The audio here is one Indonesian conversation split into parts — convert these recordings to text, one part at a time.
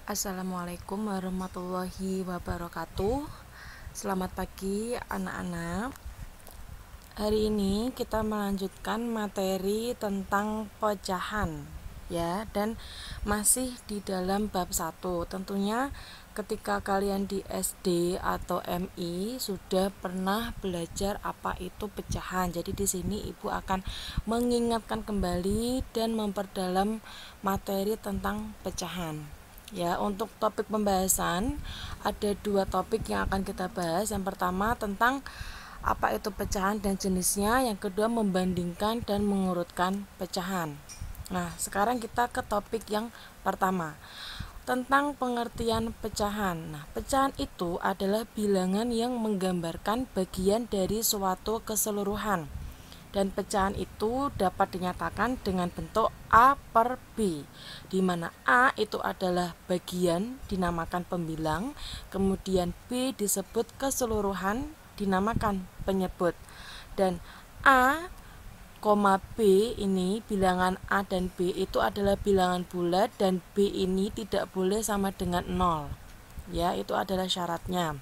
Assalamualaikum warahmatullahi wabarakatuh. Selamat pagi anak-anak. Hari ini kita melanjutkan materi tentang pecahan ya, dan masih di dalam bab 1. Tentunya ketika kalian di SD atau MI sudah pernah belajar apa itu pecahan. Jadi di sini Ibu akan mengingatkan kembali dan memperdalam materi tentang pecahan. Ya, untuk topik pembahasan ada 2 topik yang akan kita bahas. Yang pertama tentang apa itu pecahan dan jenisnya, yang kedua membandingkan dan mengurutkan pecahan. Nah, sekarang kita ke topik yang pertama tentang pengertian pecahan. Nah, pecahan itu adalah bilangan yang menggambarkan bagian dari suatu keseluruhan. Dan pecahan itu dapat dinyatakan dengan bentuk A per B, di mana A itu adalah bagian, dinamakan pembilang, kemudian B disebut keseluruhan, dinamakan penyebut. Dan A, B ini, bilangan A dan B itu adalah bilangan bulat, dan B ini tidak boleh sama dengan 0. Ya, itu adalah syaratnya.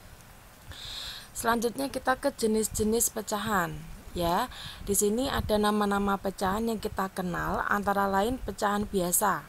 Selanjutnya kita ke jenis-jenis pecahan. Ya, di sini ada nama-nama pecahan yang kita kenal, antara lain pecahan biasa.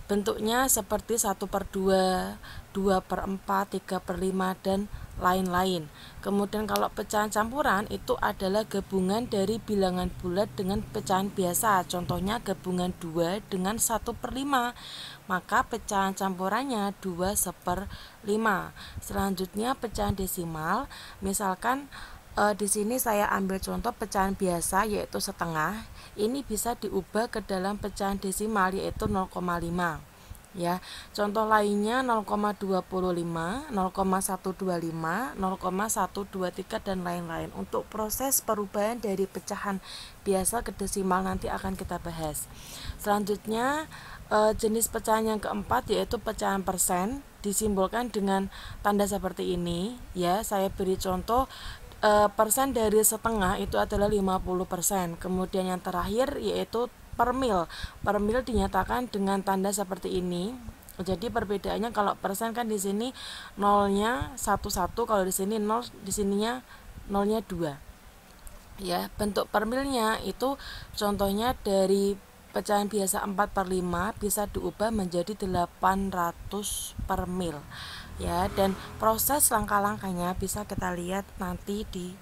Bentuknya seperti 1/2, 2/4, 3/5, dan lain-lain. Kemudian kalau pecahan campuran itu adalah gabungan dari bilangan bulat dengan pecahan biasa. Contohnya gabungan 2 dengan 1/5. Maka pecahan campurannya 2/5. Selanjutnya pecahan desimal. Misalkan di sini saya ambil contoh pecahan biasa yaitu setengah. Ini bisa diubah ke dalam pecahan desimal yaitu 0,5. Ya, contoh lainnya 0,25, 0,125, 0,123 dan lain-lain. Untuk proses perubahan dari pecahan biasa ke desimal nanti akan kita bahas. Selanjutnya jenis pecahan yang keempat yaitu pecahan persen, disimbolkan dengan tanda seperti ini. Ya, saya beri contoh. Persen dari setengah itu adalah 50%. Kemudian yang terakhir yaitu per mil. Per mil dinyatakan dengan tanda seperti ini. Jadi perbedaannya kalau persen kan di sini nolnya 11, kalau di sini 0, di sininya nolnya 2. Ya, bentuk per milnya itu contohnya dari pecahan biasa 4/5 bisa diubah menjadi 800 per mil. Ya, dan proses langkah-langkahnya bisa kita lihat nanti di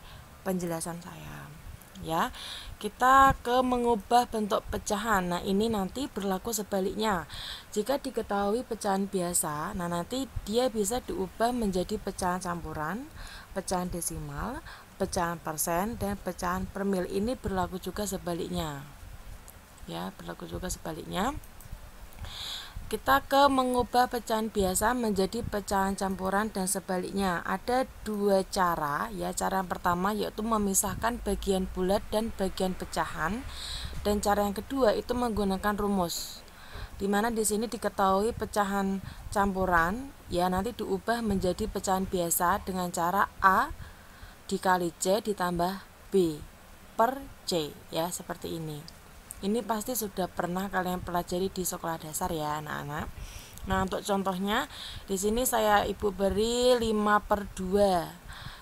penjelasan saya. Ya, kita ke mengubah bentuk pecahan. Nah, ini nanti berlaku sebaliknya. Jika diketahui pecahan biasa, nah nanti dia bisa diubah menjadi pecahan campuran, pecahan desimal, pecahan persen, dan pecahan per mil. Ini berlaku juga sebaliknya. Ya, berlaku juga sebaliknya. Kita ke mengubah pecahan biasa menjadi pecahan campuran dan sebaliknya. Ada 2 cara. Ya, cara yang pertama yaitu memisahkan bagian bulat dan bagian pecahan. Dan cara yang kedua itu menggunakan rumus. Dimana di sini diketahui pecahan campuran, ya nanti diubah menjadi pecahan biasa dengan cara A dikali C ditambah B per C, ya seperti ini. Ini pasti sudah pernah kalian pelajari di sekolah dasar ya anak-anak. Nah, untuk contohnya di sini Ibu beri 5/2.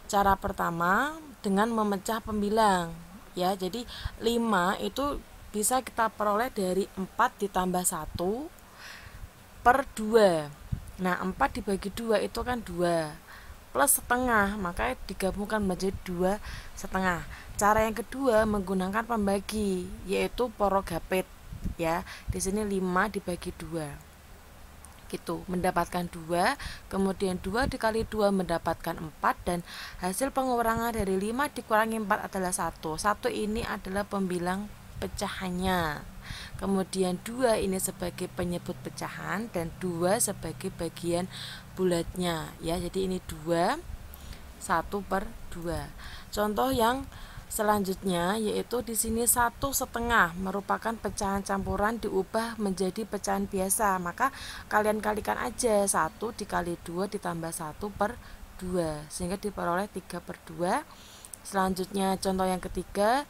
Cara pertama dengan memecah pembilang. Ya, jadi 5 itu bisa kita peroleh dari 4 ditambah 1 per 2. Nah, 4 dibagi 2 itu kan 2 plus setengah, maka digabungkan menjadi 2,5. Cara yang kedua menggunakan pembagi, yaitu porogapit. Ya, di sini 5 dibagi 2. Gitu, mendapatkan 2, kemudian 2 dikali 2 mendapatkan 4, dan hasil pengurangan dari 5 dikurangi 4 adalah 1. 1 ini adalah pembilang pecahannya. Kemudian 2 ini sebagai penyebut pecahan dan 2 sebagai bagian bulatnya. Ya, jadi ini 2, 1/2. Contoh yang selanjutnya yaitu di sini 1/2 merupakan pecahan campuran diubah menjadi pecahan biasa. Maka kalian kalikan aja 1 dikali 2 ditambah 1/2 sehingga diperoleh 3/2. Selanjutnya contoh yang ketiga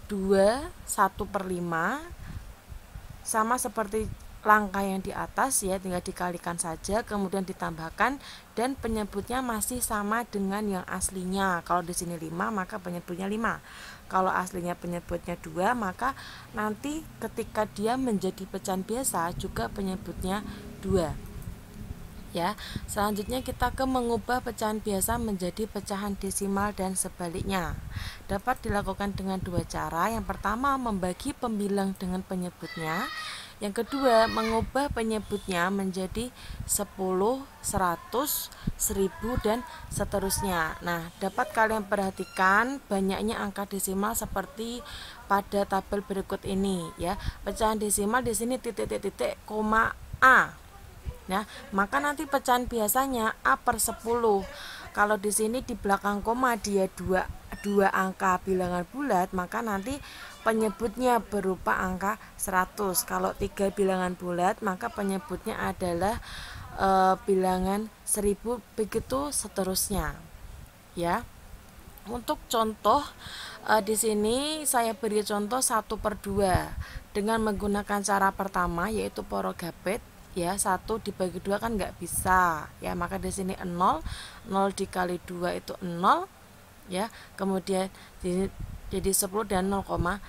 2 1/5 sama seperti langkah yang di atas ya, tinggal dikalikan saja kemudian ditambahkan dan penyebutnya masih sama dengan yang aslinya. Kalau di sini 5 maka penyebutnya 5. Kalau aslinya penyebutnya 2 maka nanti ketika dia menjadi pecahan biasa juga penyebutnya 2. Ya, selanjutnya kita ke mengubah pecahan biasa menjadi pecahan desimal dan sebaliknya. Dapat dilakukan dengan dua cara. Yang pertama membagi pembilang dengan penyebutnya. Yang kedua mengubah penyebutnya menjadi 10, 100, 1000 dan seterusnya. Nah, dapat kalian perhatikan banyaknya angka desimal seperti pada tabel berikut ini ya. Pecahan desimal di sini titik-titik, koma A. Nah, maka nanti pecahan biasanya A per 10. Kalau di sini di belakang koma dia dua angka bilangan bulat, maka nanti penyebutnya berupa angka 100. Kalau 3 bilangan bulat, maka penyebutnya adalah bilangan 1000, begitu seterusnya. Ya. Untuk contoh di sini saya beri contoh 1/2 dengan menggunakan cara pertama yaitu porogapet. Ya, 1 dibagi 2 kan nggak bisa ya, maka di sini 0 dikali 2 itu 0 ya, kemudian jadi 10 dan 0,5.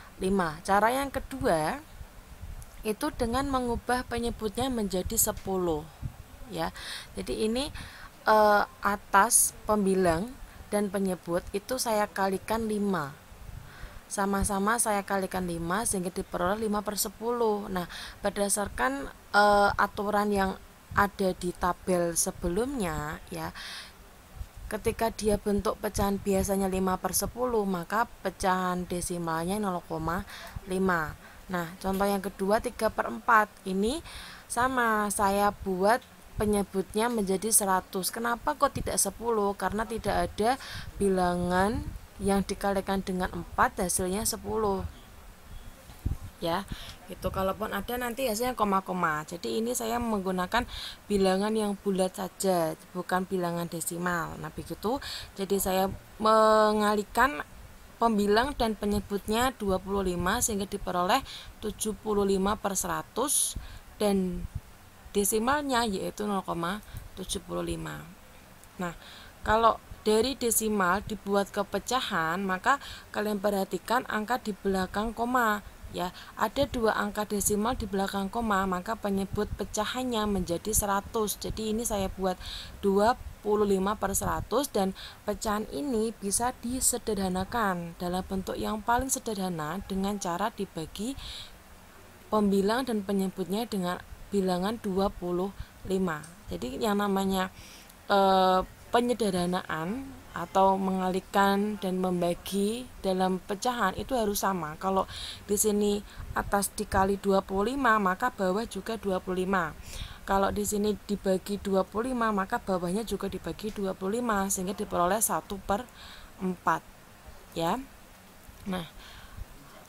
Cara yang kedua itu dengan mengubah penyebutnya menjadi 10 ya. Jadi ini atas pembilang dan penyebut itu saya kalikan 5. Sama-sama saya kalikan 5 sehingga diperoleh 5 per 10. Nah, berdasarkan aturan yang ada di tabel sebelumnya ya, ketika dia bentuk pecahan biasanya 5 per 10 maka pecahan desimalnya 0,5. Nah, contoh yang kedua 3/4. Ini sama, saya buat penyebutnya menjadi 100. Kenapa kok tidak 10? Karena tidak ada bilangan yang dikalikan dengan 4 hasilnya 10 ya, itu kalaupun ada nanti hasilnya koma-koma. Jadi ini saya menggunakan bilangan yang bulat saja, bukan bilangan desimal. Nah begitu, jadi saya mengalihkan pembilang dan penyebutnya 25 sehingga diperoleh 75 per 100 dan desimalnya yaitu 0,75. Nah, kalau dari desimal dibuat ke pecahan, maka kalian perhatikan angka di belakang koma ya. Ada 2 angka desimal di belakang koma, maka penyebut pecahannya menjadi 100. Jadi ini saya buat 25 per 100 dan pecahan ini bisa disederhanakan dalam bentuk yang paling sederhana dengan cara dibagi pembilang dan penyebutnya dengan bilangan 25. Jadi yang namanya penyederhanaan atau mengalihkan dan membagi dalam pecahan itu harus sama. Kalau di sini atas dikali 25 maka bawah juga 25. Kalau di sini dibagi 25 maka bawahnya juga dibagi 25 sehingga diperoleh 1/4 ya. Nah,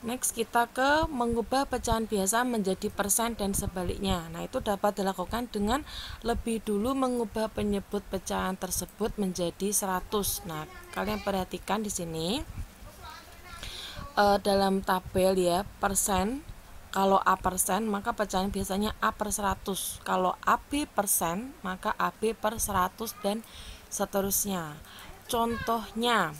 next kita ke mengubah pecahan biasa menjadi persen dan sebaliknya. Nah, itu dapat dilakukan dengan lebih dulu mengubah penyebut pecahan tersebut menjadi 100. Nah, kalian perhatikan di sini dalam tabel ya, persen. Kalau A persen maka pecahan biasanya A per 100. Kalau AB persen maka AB per 100 dan seterusnya. Contohnya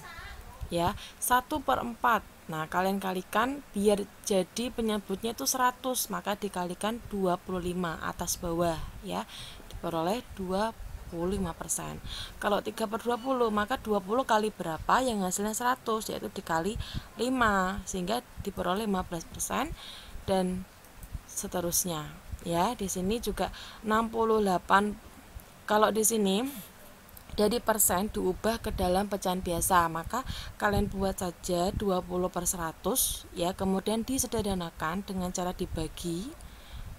ya, 1/4. Nah, kalian kalikan biar jadi penyebutnya itu 100, maka dikalikan 25 atas bawah ya, diperoleh 25%. Kalau 3/20 maka 20 kali berapa yang hasilnya 100, yaitu dikali 5 sehingga diperoleh 15% dan seterusnya ya. Di sini juga 68. Kalau di sini dari persen diubah ke dalam pecahan biasa, maka kalian buat saja 20 per 100 ya, kemudian disederhanakan dengan cara dibagi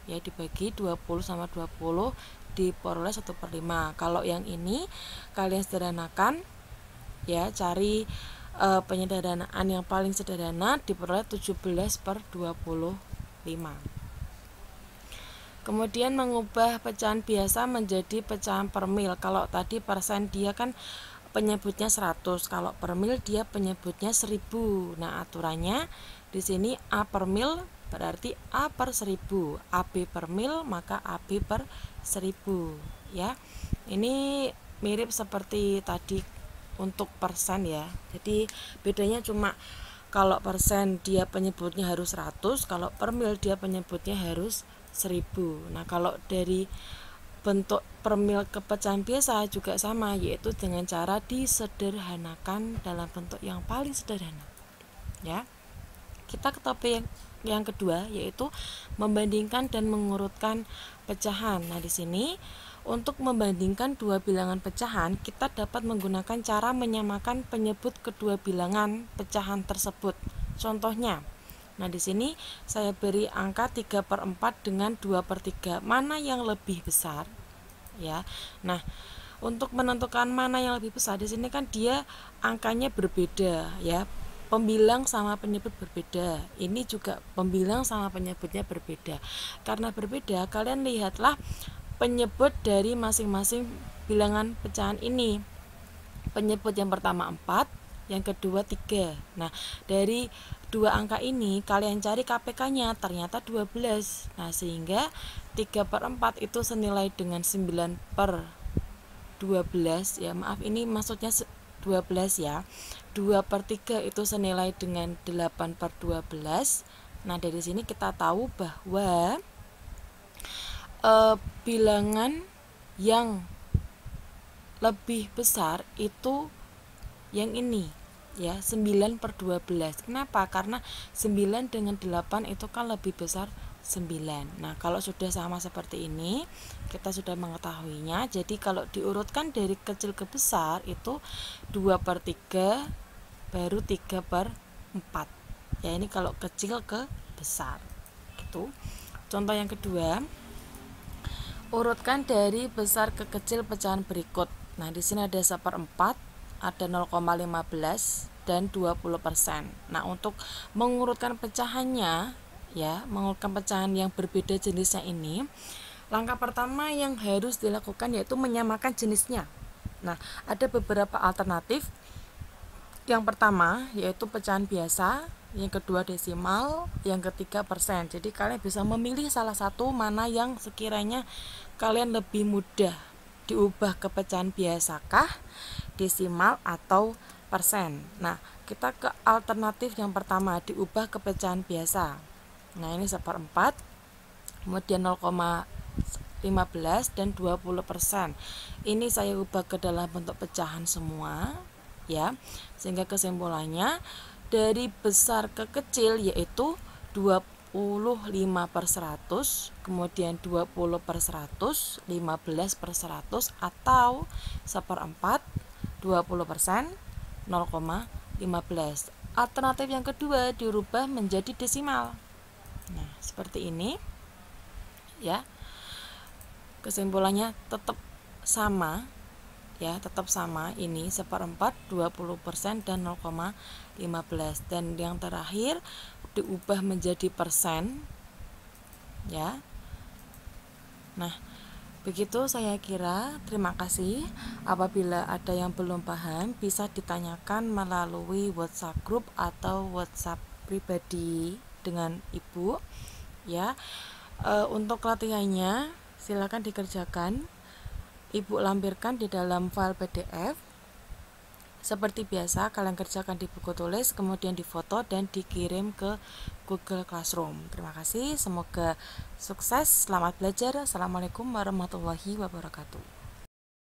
ya, dibagi 20 sama 20 diperoleh 1/5. Kalau yang ini kalian sederhanakan ya, cari penyederhanaan yang paling sederhana diperoleh 17/25. Kemudian mengubah pecahan biasa menjadi pecahan per mil. Kalau tadi persen dia kan penyebutnya 100, kalau per mil dia penyebutnya 1000. Nah, aturannya di sini A per mil berarti A per 1000. AB per mil maka AB per 1000 ya. Ini mirip seperti tadi untuk persen ya. Jadi bedanya cuma kalau persen dia penyebutnya harus 100, kalau per mil dia penyebutnya harus 1000. Nah, kalau dari bentuk per mil ke pecahan biasa juga sama, yaitu dengan cara disederhanakan dalam bentuk yang paling sederhana. Ya. Kita ke topik yang kedua, yaitu membandingkan dan mengurutkan pecahan. Nah, di sini untuk membandingkan dua bilangan pecahan, kita dapat menggunakan cara menyamakan penyebut kedua bilangan pecahan tersebut. Contohnya, nah di sini saya beri angka 3/4 dengan 2/3. Mana yang lebih besar? Ya. Nah, untuk menentukan mana yang lebih besar, di sini kan dia angkanya berbeda ya. Pembilang sama penyebut berbeda. Ini juga pembilang sama penyebutnya berbeda. Karena berbeda, kalian lihatlah penyebut dari masing-masing bilangan pecahan ini. Penyebut yang pertama 4, yang kedua 3. Nah, dari dua angka ini kalian cari KPK-nya, ternyata 12. Nah, sehingga 3/4 itu senilai dengan 9/12 ya. Maaf, ini maksudnya 12 ya. 2/3 itu senilai dengan 8/12. Nah, dari sini kita tahu bahwa bilangan yang lebih besar itu yang ini ya, 9/12. Kenapa? Karena 9 dengan 8 itu kan lebih besar 9. Nah, kalau sudah sama seperti ini, kita sudah mengetahuinya. Jadi kalau diurutkan dari kecil ke besar itu 2/3 baru 3/4. Ya, ini kalau kecil ke besar. Gitu. Contoh yang kedua, urutkan dari besar ke kecil pecahan berikut. Nah, di sini ada 1/4, ada 0,15 dan 20%. Nah, untuk mengurutkan pecahannya ya, mengurutkan pecahan yang berbeda jenisnya ini, langkah pertama yang harus dilakukan yaitu menyamakan jenisnya. Nah, ada beberapa alternatif. Yang pertama yaitu pecahan biasa, yang kedua desimal, yang ketiga persen. Jadi kalian bisa memilih salah satu mana yang sekiranya kalian lebih mudah diubah ke pecahan biasakah, desimal atau persen. Nah, kita ke alternatif yang pertama, diubah ke pecahan biasa. Nah, ini 1/4, kemudian 0,15 dan 20%. Ini saya ubah ke dalam bentuk pecahan semua ya. Sehingga kesimpulannya dari besar ke kecil yaitu 25/100, kemudian 20/100, 15/100 atau 1/4, 20%, 0,15. Alternatif yang kedua dirubah menjadi desimal. Nah, seperti ini ya. Kesimpulannya tetap sama ya, tetap sama, ini 1/4, 20% dan 0,15. Dan yang terakhir diubah menjadi persen ya. Nah, begitu saya kira. Terima kasih. Apabila ada yang belum paham bisa ditanyakan melalui WhatsApp grup atau WhatsApp pribadi dengan Ibu ya. Untuk latihannya silakan dikerjakan. Ibu lampirkan di dalam file PDF. Seperti biasa kalian kerjakan di buku tulis, kemudian difoto dan dikirim ke Google Classroom. Terima kasih, semoga sukses, selamat belajar. Assalamualaikum warahmatullahi wabarakatuh.